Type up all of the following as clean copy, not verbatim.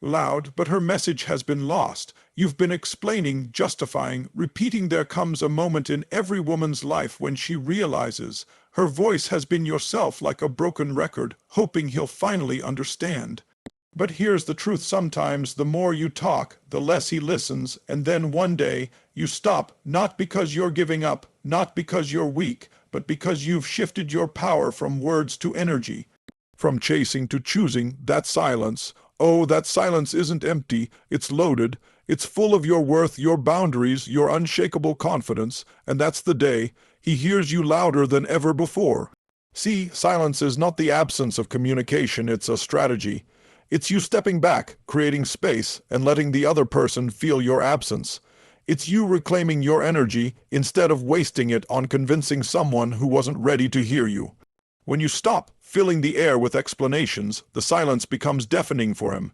Loud, but her message has been lost. You've been explaining, justifying, repeating. There comes a moment in every woman's life when she realizes her voice has been yourself, like a broken record, hoping he'll finally understand. But here's the truth: sometimes the more you talk, the less he listens, and then one day you stop, not because you're giving up, not because you're weak, but because you've shifted your power from words to energy, from chasing to choosing. That silence, oh, that silence isn't empty, it's loaded. It's full of your worth, your boundaries, your unshakable confidence, and that's the day he hears you louder than ever before. See, silence is not the absence of communication, it's a strategy. It's you stepping back, creating space, and letting the other person feel your absence. It's you reclaiming your energy instead of wasting it on convincing someone who wasn't ready to hear you. When you stop filling the air with explanations, the silence becomes deafening for him.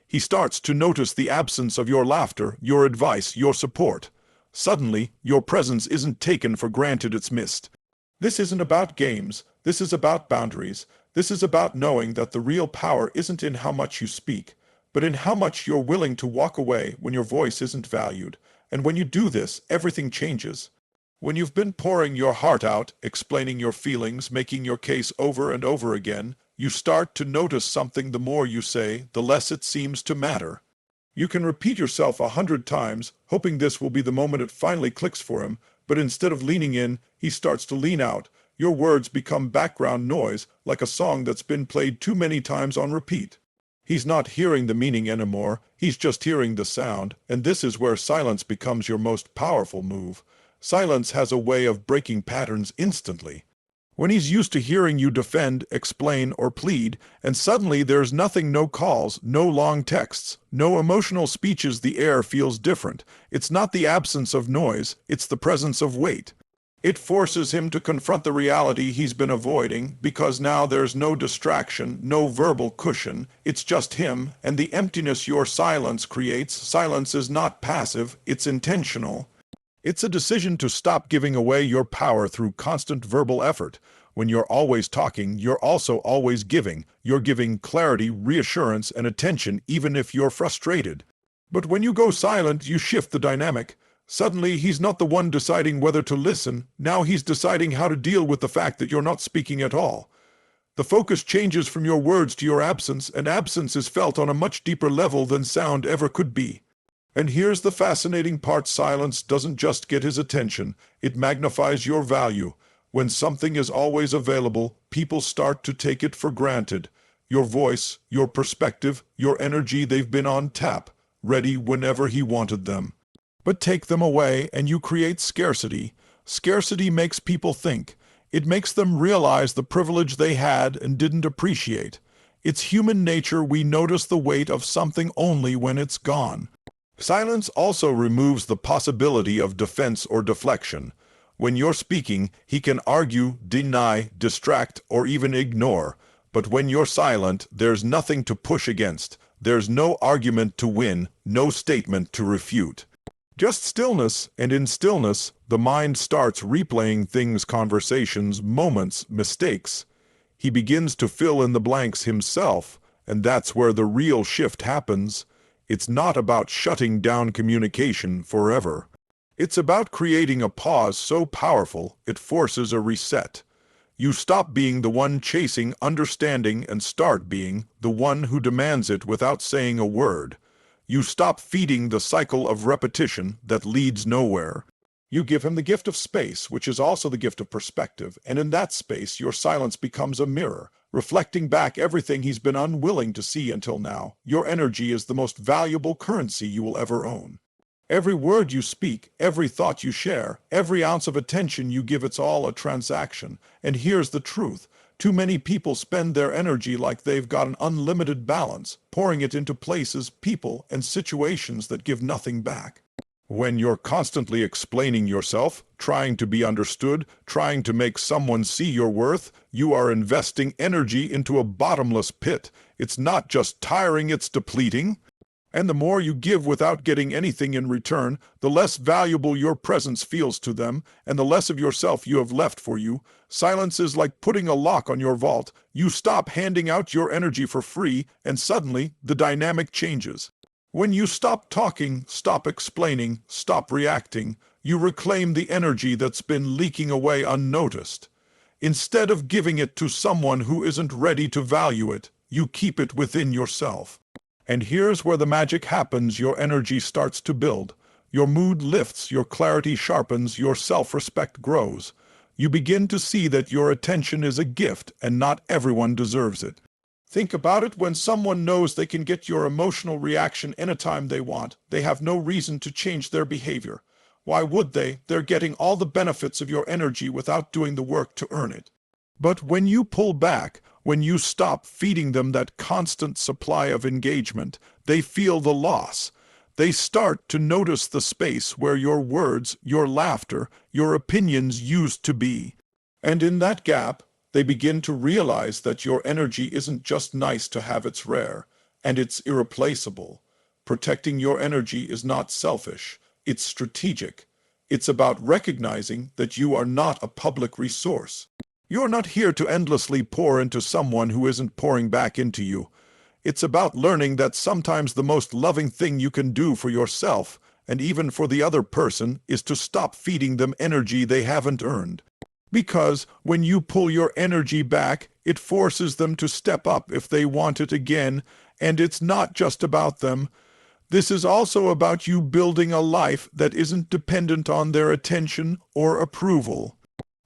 He starts to notice the absence of your laughter, your advice, your support. Suddenly, your presence isn't taken for granted, it's missed. This isn't about games. This is about boundaries. This is about knowing that the real power isn't in how much you speak, but in how much you're willing to walk away when your voice isn't valued. And when you do this, everything changes. When you've been pouring your heart out, explaining your feelings, making your case over and over again, you start to notice something. The more you say, the less it seems to matter. You can repeat yourself 100 times, hoping this will be the moment it finally clicks for him, but instead of leaning in, he starts to lean out. Your words become background noise, like a song that's been played too many times on repeat. He's not hearing the meaning anymore, he's just hearing the sound, and this is where silence becomes your most powerful move. Silence has a way of breaking patterns instantly. When he's used to hearing you defend, explain, or plead, and suddenly there's nothing, no calls, no long texts, no emotional speeches, the air feels different. It's not the absence of noise, it's the presence of weight. It forces him to confront the reality he's been avoiding, because now there's no distraction, no verbal cushion. It's just him and the emptiness your silence creates. Silence is not passive, it's intentional. It's a decision to stop giving away your power through constant verbal effort. When you're always talking, you're also always giving. You're giving clarity, reassurance, and attention, even if you're frustrated. But when you go silent, you shift the dynamic. Suddenly, he's not the one deciding whether to listen. Now he's deciding how to deal with the fact that you're not speaking at all. The focus changes from your words to your absence, and absence is felt on a much deeper level than sound ever could be. And here's the fascinating part: silence doesn't just get his attention, it magnifies your value. When something is always available, people start to take it for granted. Your voice, your perspective, your energy, they've been on tap, ready whenever he wanted them. But take them away and you create scarcity. Scarcity makes people think. It makes them realize the privilege they had and didn't appreciate. It's human nature. We notice the weight of something only when it's gone. Silence also removes the possibility of defense or deflection. When you're speaking, he can argue, deny, distract, or even ignore. But when you're silent, there's nothing to push against. There's no argument to win, no statement to refute. Just stillness, and in stillness, the mind starts replaying things, conversations, moments, mistakes. He begins to fill in the blanks himself, and that's where the real shift happens. It's not about shutting down communication forever. It's about creating a pause so powerful it forces a reset. You stop being the one chasing understanding and start being the one who demands it without saying a word. You stop feeding the cycle of repetition that leads nowhere. You give him the gift of space, which is also the gift of perspective, and in that space your silence becomes a mirror, reflecting back everything he's been unwilling to see until now. Your energy is the most valuable currency you will ever own. Every word you speak, every thought you share, every ounce of attention you give, it's all a transaction. And here's the truth. Too many people spend their energy like they've got an unlimited balance, pouring it into places, people, and situations that give nothing back. When you're constantly explaining yourself, trying to be understood, trying to make someone see your worth, you are investing energy into a bottomless pit. It's not just tiring, it's depleting. And the more you give without getting anything in return, the less valuable your presence feels to them, and the less of yourself you have left for you. Silence is like putting a lock on your vault. You stop handing out your energy for free, and suddenly the dynamic changes. When you stop talking, stop explaining, stop reacting, you reclaim the energy that's been leaking away unnoticed. Instead of giving it to someone who isn't ready to value it, you keep it within yourself. And here's where the magic happens. Your energy starts to build. Your mood lifts, your clarity sharpens, your self-respect grows. You begin to see that your attention is a gift and not everyone deserves it. Think about it. When someone knows they can get your emotional reaction anytime they want, they have no reason to change their behavior. Why would they? They're getting all the benefits of your energy without doing the work to earn it. But when you pull back, when you stop feeding them that constant supply of engagement, they feel the loss. They start to notice the space where your words, your laughter, your opinions used to be. And in that gap, they begin to realize that your energy isn't just nice to have, it's rare, and it's irreplaceable. Protecting your energy is not selfish, it's strategic. It's about recognizing that you are not a public resource. You're not here to endlessly pour into someone who isn't pouring back into you. It's about learning that sometimes the most loving thing you can do for yourself, and even for the other person, is to stop feeding them energy they haven't earned. Because when you pull your energy back, it forces them to step up if they want it again, and it's not just about them. This is also about you building a life that isn't dependent on their attention or approval.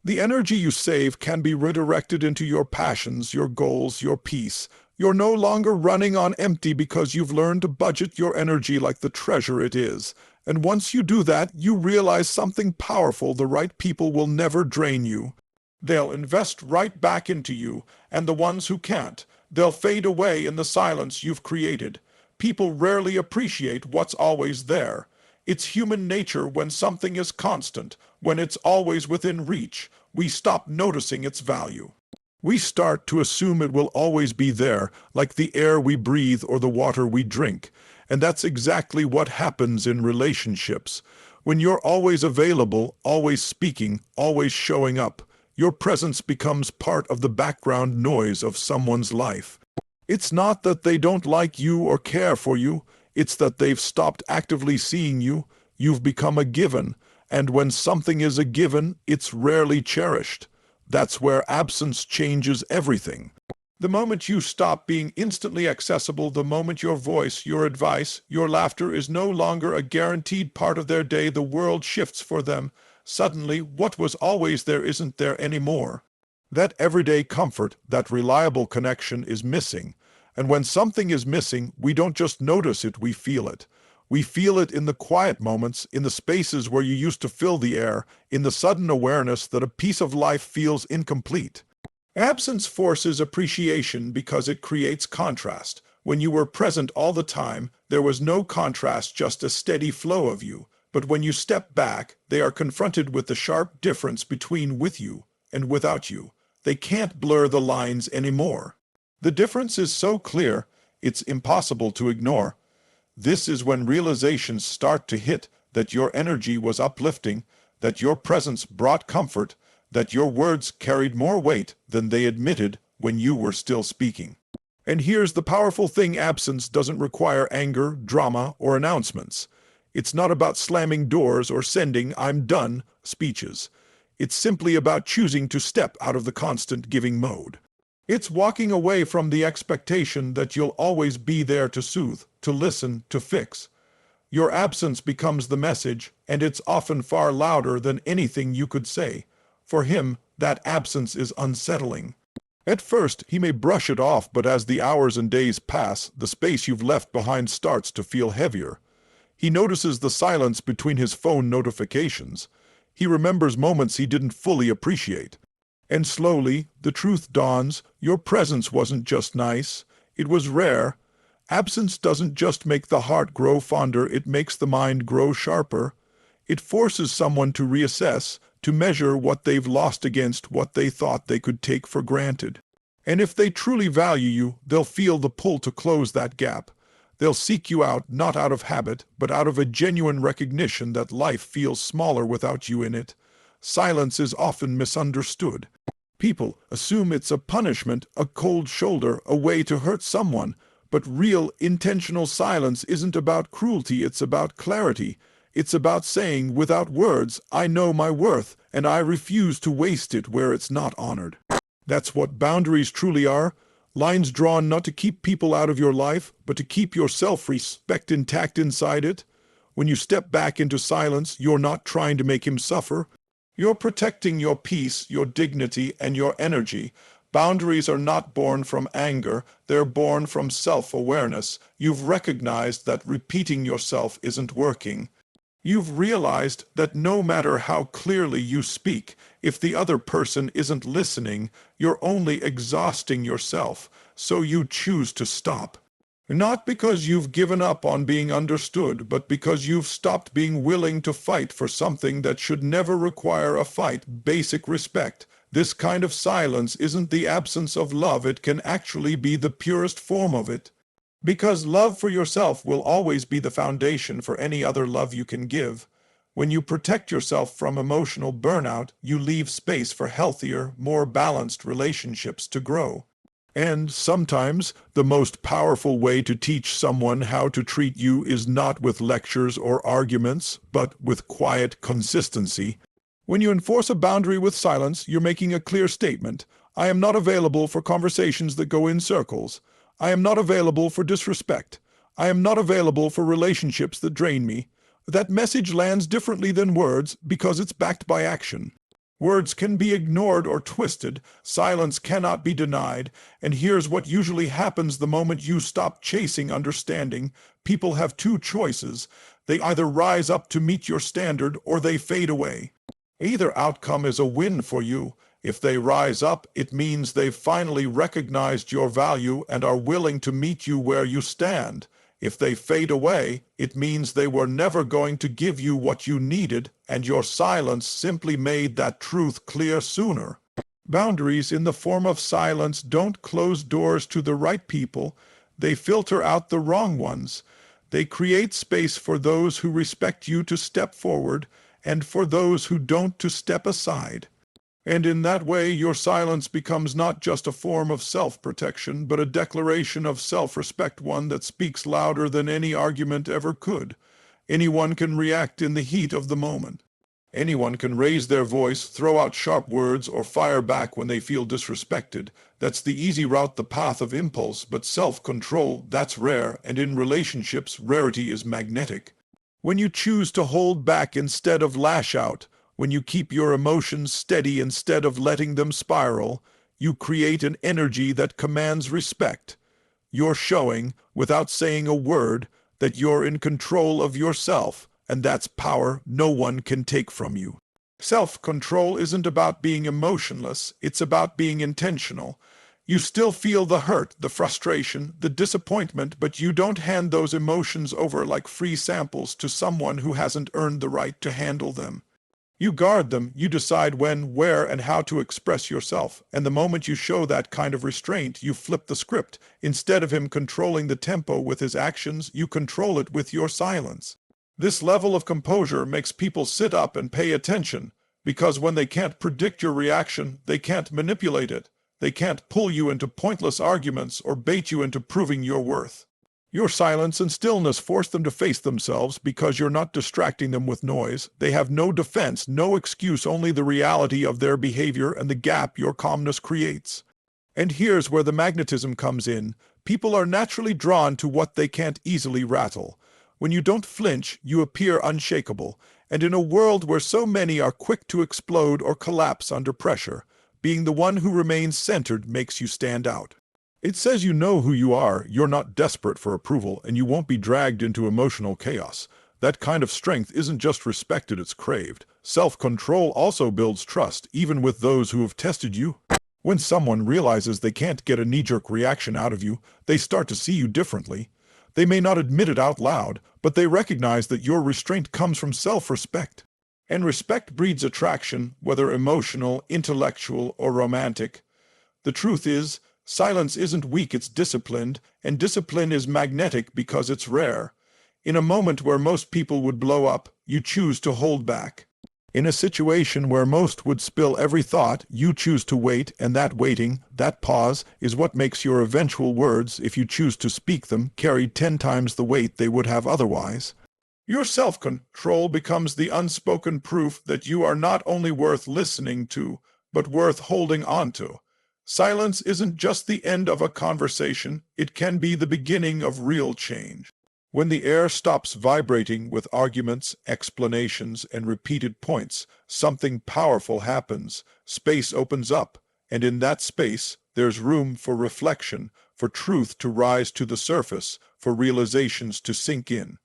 The energy you save can be redirected into your passions, your goals, your peace. You're no longer running on empty because you've learned to budget your energy like the treasure it is. And once you do that, you realize something powerful. The right people will never drain you. They'll invest right back into you, and the ones who can't, they'll fade away in the silence you've created. People rarely appreciate what's always there. It's human nature. When something is constant, when it's always within reach, we stop noticing its value. We start to assume it will always be there, like the air we breathe or the water we drink. And that's exactly what happens in relationships. When you're always available, always speaking, always showing up, your presence becomes part of the background noise of someone's life. It's not that they don't like you or care for you, it's that they've stopped actively seeing you. You've become a given, and when something is a given, it's rarely cherished. That's where absence changes everything. The moment you stop being instantly accessible, the moment your voice, your advice, your laughter is no longer a guaranteed part of their day, the world shifts for them. Suddenly, what was always there isn't there anymore. That everyday comfort, that reliable connection is missing. And when something is missing, we don't just notice it, we feel it. We feel it in the quiet moments, in the spaces where you used to fill the air, in the sudden awareness that a piece of life feels incomplete. Absence forces appreciation because it creates contrast. When you were present all the time, there was no contrast, just a steady flow of you. But when you step back, they are confronted with the sharp difference between with you and without you. They can't blur the lines anymore. The difference is so clear, it's impossible to ignore. This is when realizations start to hit, that your energy was uplifting, that your presence brought comfort, that your words carried more weight than they admitted when you were still speaking. And here's the powerful thing: absence doesn't require anger, drama, or announcements. It's not about slamming doors or sending "I'm done" speeches. It's simply about choosing to step out of the constant giving mode. It's walking away from the expectation that you'll always be there to soothe, to listen, to fix. Your absence becomes the message, and it's often far louder than anything you could say. For him, that absence is unsettling. At first, he may brush it off, but as the hours and days pass, the space you've left behind starts to feel heavier. He notices the silence between his phone notifications. He remembers moments he didn't fully appreciate. And slowly, the truth dawns: your presence wasn't just nice, it was rare. Absence doesn't just make the heart grow fonder, it makes the mind grow sharper. It forces someone to reassess, to measure what they've lost against what they thought they could take for granted. And if they truly value you, they'll feel the pull to close that gap. They'll seek you out not out of habit, but out of a genuine recognition that life feels smaller without you in it. Silence is often misunderstood. People assume it's a punishment, a cold shoulder, a way to hurt someone. But real, intentional silence isn't about cruelty, it's about clarity. It's about saying, without words, I know my worth, and I refuse to waste it where it's not honored. That's what boundaries truly are. Lines drawn not to keep people out of your life, but to keep your self-respect intact inside it. When you step back into silence, you're not trying to make him suffer. You're protecting your peace, your dignity, and your energy. Boundaries are not born from anger, they're born from self-awareness. You've recognized that repeating yourself isn't working. You've realized that no matter how clearly you speak, if the other person isn't listening, you're only exhausting yourself, so you choose to stop. Not because you've given up on being understood, but because you've stopped being willing to fight for something that should never require a fight: basic respect. This kind of silence isn't the absence of love, it can actually be the purest form of it. Because love for yourself will always be the foundation for any other love you can give. When you protect yourself from emotional burnout, you leave space for healthier, more balanced relationships to grow. And sometimes the most powerful way to teach someone how to treat you is not with lectures or arguments, but with quiet consistency. When you enforce a boundary with silence, you're making a clear statement. I am not available for conversations that go in circles. I am not available for disrespect. I am not available for relationships that drain me. That message lands differently than words because it's backed by action. Words can be ignored or twisted. Silence cannot be denied. And here's what usually happens the moment you stop chasing understanding. People have two choices. They either rise up to meet your standard or they fade away. Either outcome is a win for you. If they rise up, it means they've finally recognized your value and are willing to meet you where you stand. If they fade away, it means they were never going to give you what you needed, and your silence simply made that truth clear sooner. Boundaries in the form of silence don't close doors to the right people. They filter out the wrong ones. They create space for those who respect you to step forward, and for those who don't to step aside. And in that way, your silence becomes not just a form of self-protection, but a declaration of self-respect, one that speaks louder than any argument ever could. Anyone can react in the heat of the moment. Anyone can raise their voice, throw out sharp words, or fire back when they feel disrespected. That's the easy route, the path of impulse, but self-control, that's rare, and in relationships, rarity is magnetic. When you choose to hold back instead of lash out, when you keep your emotions steady instead of letting them spiral, you create an energy that commands respect. You're showing, without saying a word, that you're in control of yourself, and that's power no one can take from you. Self-control isn't about being emotionless, it's about being intentional. You still feel the hurt, the frustration, the disappointment, but you don't hand those emotions over like free samples to someone who hasn't earned the right to handle them. You guard them, you decide when, where, and how to express yourself, and the moment you show that kind of restraint, you flip the script. Instead of him controlling the tempo with his actions, you control it with your silence. This level of composure makes people sit up and pay attention, because when they can't predict your reaction, they can't manipulate it. They can't pull you into pointless arguments or bait you into proving your worth. Your silence and stillness force them to face themselves because you're not distracting them with noise. They have no defense, no excuse, only the reality of their behavior and the gap your calmness creates. And here's where the magnetism comes in. People are naturally drawn to what they can't easily rattle. When you don't flinch, you appear unshakable. And in a world where so many are quick to explode or collapse under pressure, being the one who remains centered makes you stand out. It says you know who you are, you're not desperate for approval, and you won't be dragged into emotional chaos. That kind of strength isn't just respected, it's craved. Self-control also builds trust, even with those who have tested you. When someone realizes they can't get a knee-jerk reaction out of you, they start to see you differently. They may not admit it out loud, but they recognize that your restraint comes from self-respect. And respect breeds attraction, whether emotional, intellectual, or romantic. The truth is, Silence isn't weak, it's disciplined, and discipline is magnetic because it's rare. In a moment where most people would blow up, you choose to hold back. In a situation where most would spill every thought, you choose to wait, and that waiting, that pause, is what makes your eventual words, if you choose to speak them, carry 10 times the weight they would have otherwise. Your self-control becomes the unspoken proof that you are not only worth listening to, but worth holding on to. Silence isn't just the end of a conversation, it can be the beginning of real change. When the air stops vibrating with arguments, explanations, and repeated points, something powerful happens. Space opens up, and in that space, there's room for reflection, for truth to rise to the surface, for realizations to sink in.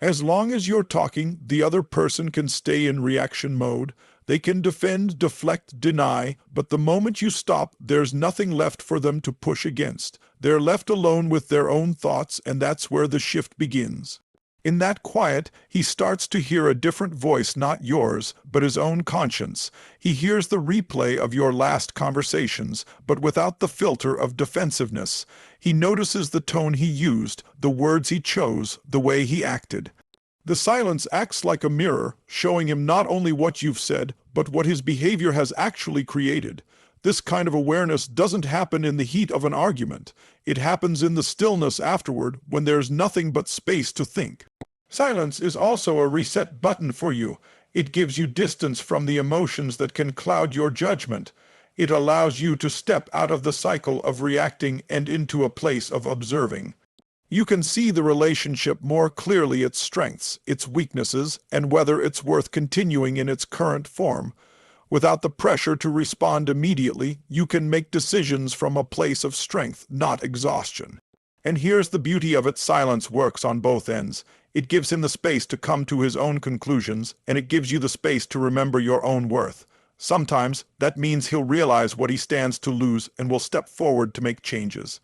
As long as you're talking, the other person can stay in reaction mode. They can defend, deflect, deny, but the moment you stop, there's nothing left for them to push against. They're left alone with their own thoughts, and that's where the shift begins. In that quiet, he starts to hear a different voice, not yours, but his own conscience. He hears the replay of your last conversations, but without the filter of defensiveness. He notices the tone he used, the words he chose, the way he acted. The silence acts like a mirror, showing him not only what you've said, but what his behavior has actually created. This kind of awareness doesn't happen in the heat of an argument. It happens in the stillness afterward, when there's nothing but space to think. Silence is also a reset button for you. It gives you distance from the emotions that can cloud your judgment. It allows you to step out of the cycle of reacting and into a place of observing. You can see the relationship more clearly, its strengths, its weaknesses, and whether it's worth continuing in its current form. Without the pressure to respond immediately, you can make decisions from a place of strength, not exhaustion. And here's the beauty of it: silence works on both ends. It gives him the space to come to his own conclusions, and it gives you the space to remember your own worth. Sometimes that means he'll realize what he stands to lose and will step forward to make changes.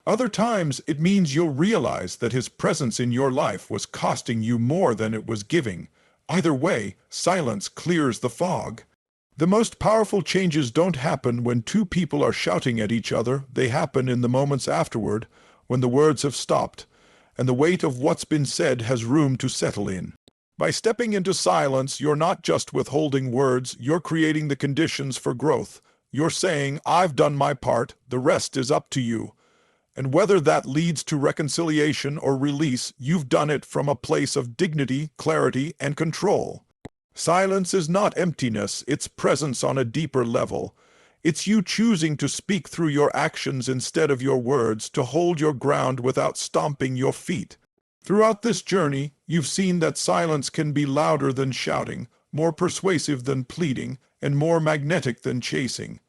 Other times it means you'll realize that his presence in your life was costing you more than it was giving. Either way, silence clears the fog. The most powerful changes don't happen when two people are shouting at each other. They happen in the moments afterward, when the words have stopped, and the weight of what's been said has room to settle in. By stepping into silence, you're not just withholding words, you're creating the conditions for growth. You're saying, "I've done my part, the rest is up to you." And whether that leads to reconciliation or release, you've done it from a place of dignity, clarity, and control. Silence is not emptiness, it's presence on a deeper level. It's you choosing to speak through your actions instead of your words, to hold your ground without stomping your feet. Throughout this journey, you've seen that silence can be louder than shouting, more persuasive than pleading, and more magnetic than chasing.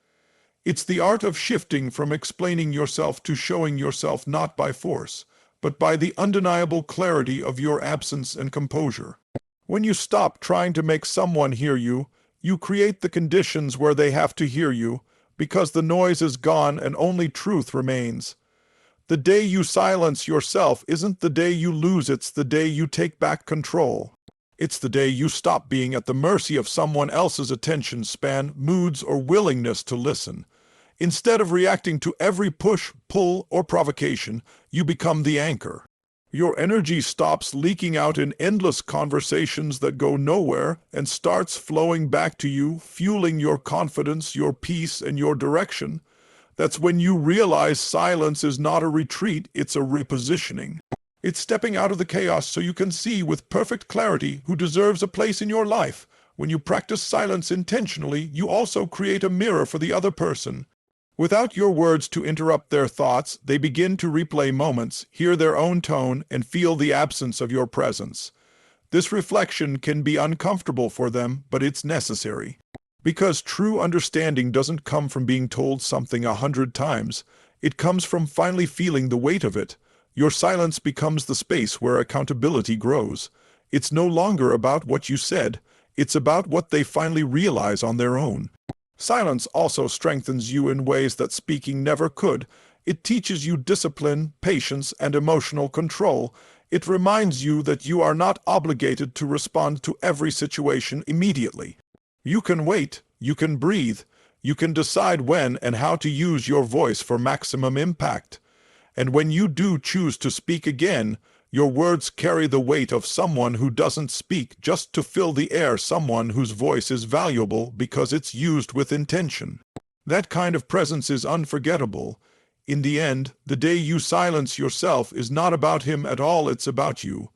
It's the art of shifting from explaining yourself to showing yourself, not by force, but by the undeniable clarity of your absence and composure. When you stop trying to make someone hear you, you create the conditions where they have to hear you, because the noise is gone and only truth remains. The day you silence yourself isn't the day you lose, it's the day you take back control. It's the day you stop being at the mercy of someone else's attention span, moods, or willingness to listen. Instead of reacting to every push, pull, or provocation, you become the anchor. Your energy stops leaking out in endless conversations that go nowhere and starts flowing back to you, fueling your confidence, your peace, and your direction. That's when you realize silence is not a retreat, it's a repositioning. It's stepping out of the chaos so you can see with perfect clarity who deserves a place in your life. When you practice silence intentionally, you also create a mirror for the other person. Without your words to interrupt their thoughts, they begin to replay moments, hear their own tone, and feel the absence of your presence. This reflection can be uncomfortable for them, but it's necessary. Because true understanding doesn't come from being told something 100 times. It comes from finally feeling the weight of it. Your silence becomes the space where accountability grows. It's no longer about what you said. It's about what they finally realize on their own. Silence also strengthens you in ways that speaking never could. It teaches you discipline, patience, and emotional control. It reminds you that you are not obligated to respond to every situation immediately. You can wait, you can breathe, You can decide when and how to use your voice for maximum impact. And when you do choose to speak again, your words carry the weight of someone who doesn't speak just to fill the air, someone whose voice is valuable because it's used with intention. That kind of presence is unforgettable. In the end, the day you silence yourself is not about him at all, it's about you.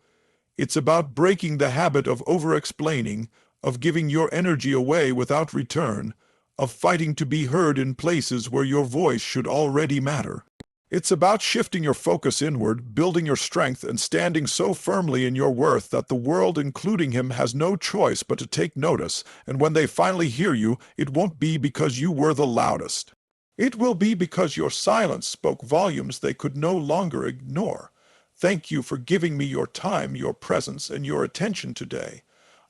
It's about breaking the habit of over-explaining, of giving your energy away without return, of fighting to be heard in places where your voice should already matter. It's about shifting your focus inward, building your strength, and standing so firmly in your worth that the world, including him, has no choice but to take notice, and when they finally hear you, it won't be because you were the loudest. It will be because your silence spoke volumes they could no longer ignore. Thank you for giving me your time, your presence, and your attention today.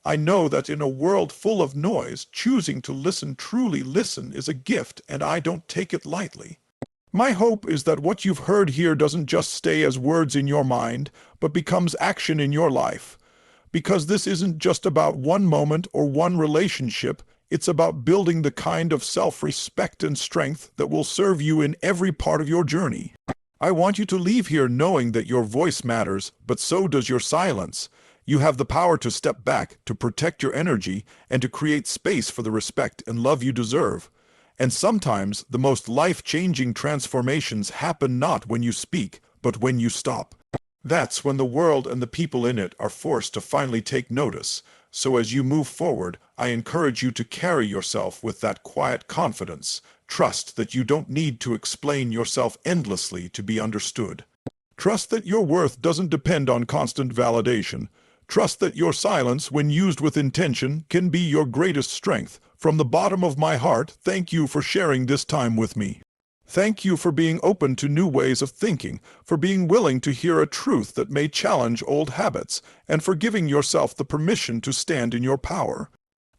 I know that in a world full of noise, choosing to listen, truly listen, is a gift, and I don't take it lightly. My hope is that what you've heard here doesn't just stay as words in your mind, but becomes action in your life. Because this isn't just about one moment or one relationship, it's about building the kind of self-respect and strength that will serve you in every part of your journey. I want you to leave here knowing that your voice matters, but so does your silence. You have the power to step back, to protect your energy, and to create space for the respect and love you deserve. And sometimes the most life-changing transformations happen not when you speak, but when you stop. That's when the world and the people in it are forced to finally take notice. So as you move forward, I encourage you to carry yourself with that quiet confidence. Trust that you don't need to explain yourself endlessly to be understood. Trust that your worth doesn't depend on constant validation. Trust that your silence, when used with intention, can be your greatest strength. From the bottom of my heart, thank you for sharing this time with me. Thank you for being open to new ways of thinking, for being willing to hear a truth that may challenge old habits, and for giving yourself the permission to stand in your power.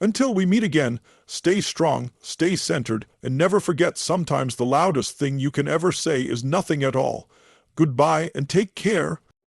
Until we meet again, stay strong, stay centered, and never forget sometimes the loudest thing you can ever say is nothing at all. Goodbye and take care.